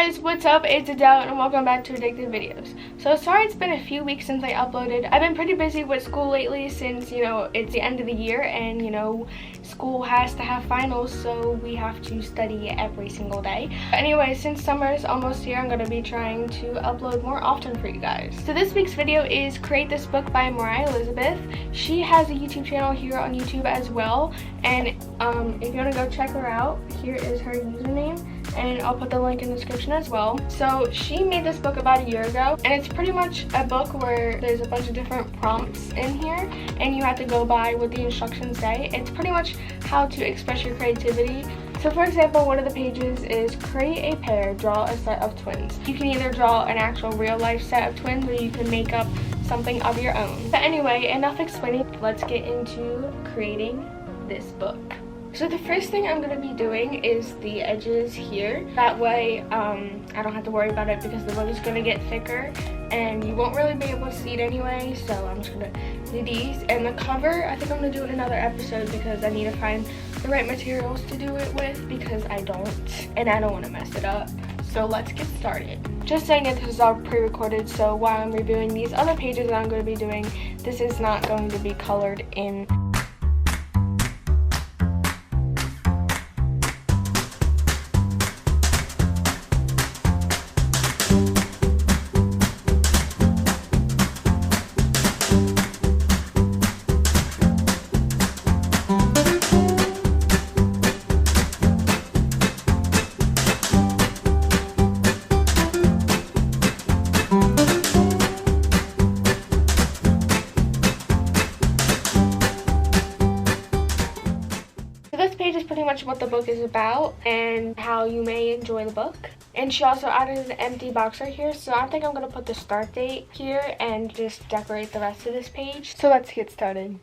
guys, what's up? It's Adele and welcome back to Addictive Videos. So sorry it's been a few weeks since I uploaded. I've been pretty busy with school lately since, it's the end of the year and, school has to have finals, so we have to study every single day. But anyway, since summer is almost here, I'm going to be trying to upload more often for you guys. So this week's video is Create This Book by Moriah Elizabeths. She has a YouTube channel here on YouTube as well, and if you want to go check her out, here is her username. And I'll put the link in the description as well. So she made this book about a year ago, and it's pretty much a book where there's a bunch of different prompts in here and you have to go by what the instructions say. It's pretty much how to express your creativity. So for example, one of the pages is create a pair, draw a set of twins. You can either draw an actual real life set of twins or you can make up something of your own. But anyway, enough explaining, let's get into creating this book. So the first thing I'm going to be doing is the edges here. That way I don't have to worry about it because the book is going to get thicker and you won't really be able to see it anyway. So I'm just going to do these. And the cover, I think I'm going to do in another episode because I need to find the right materials to do it with because I don't. And I don't want to mess it up. So let's get started. Just saying that this is all pre-recorded, so while I'm reviewing these other pages that I'm going to be doing, this is not going to be colored in. This page is pretty much what the book is about and how you may enjoy the book. And she also added an empty box right here, so I think I'm going to put the start date here and just decorate the rest of this page. So let's get started.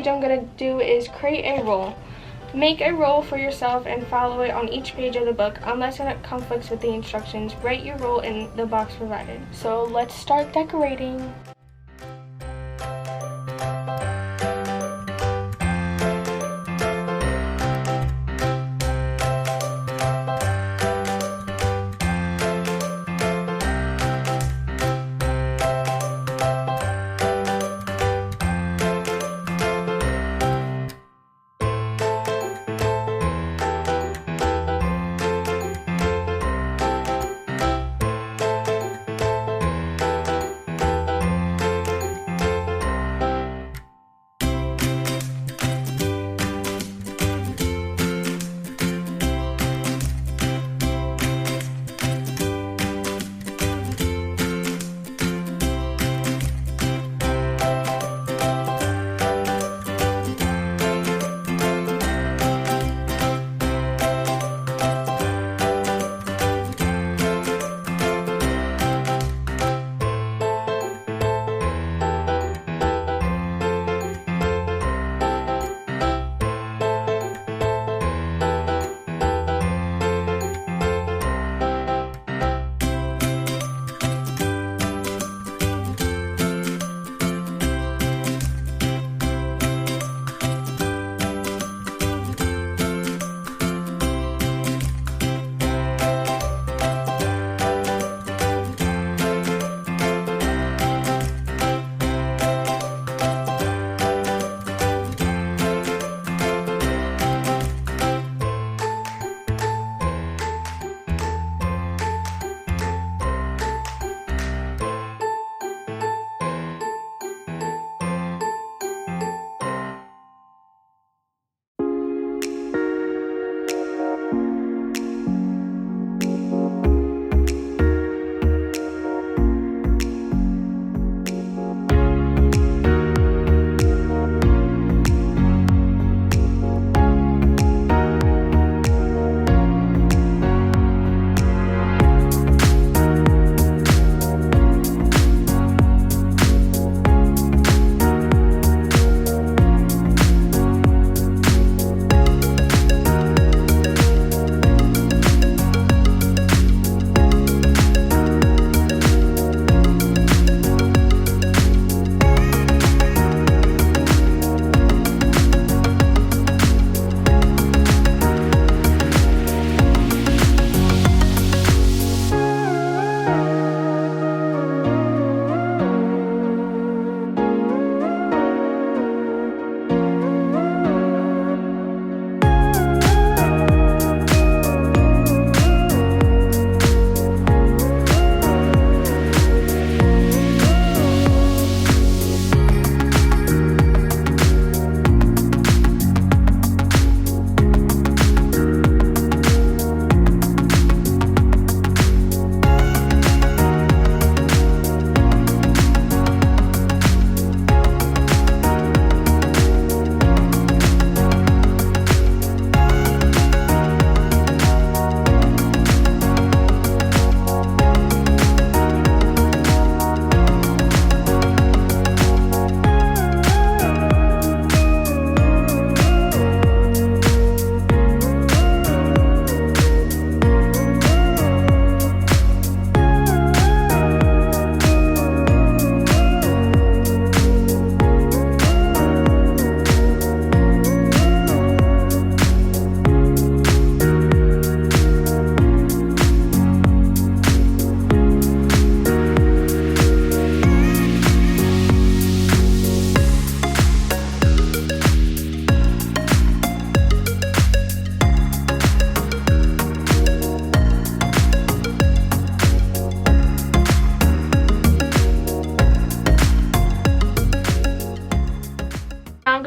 page I'm going to do is create a roll. Make a roll for yourself and follow it on each page of the book. Unless it conflicts with the instructions, write your roll in the box provided. So let's start decorating.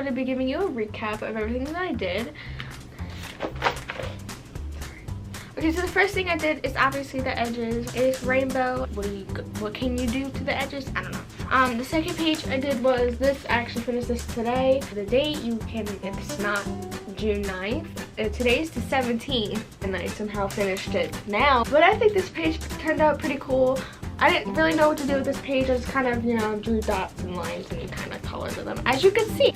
to be giving you a recap of everything that I did. Okay, so the first thing I did is obviously the edges. It's rainbow. What can you do to the edges? I don't know. The second page I did was this. I actually finished this today. The date, it's not June 9th. Today's the 17th, and I somehow finished it now. But I think this page turned out pretty cool. I didn't really know what to do with this page. I just kind of, drew dots and lines and kind of colored them, as you can see.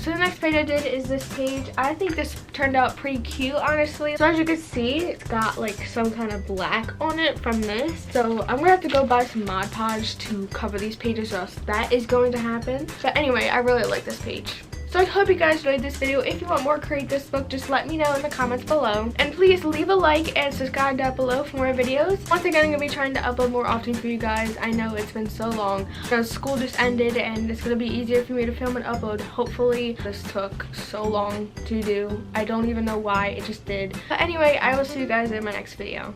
So the next page I did is this page. I think this turned out pretty cute, honestly. So as you can see, it's got like some kind of black on it from this. So I'm gonna have to go buy some Mod Podge to cover these pages, or else that is going to happen. But anyway, I really like this page. So I hope you guys enjoyed this video. If you want more Create This Book, just let me know in the comments below. And please leave a like and subscribe down below for more videos. Once again, I'm going to be trying to upload more often for you guys. I know it's been so long because school just ended and it's going to be easier for me to film and upload. Hopefully, this took so long to do. I don't even know why, it just did. But anyway, I will see you guys in my next video.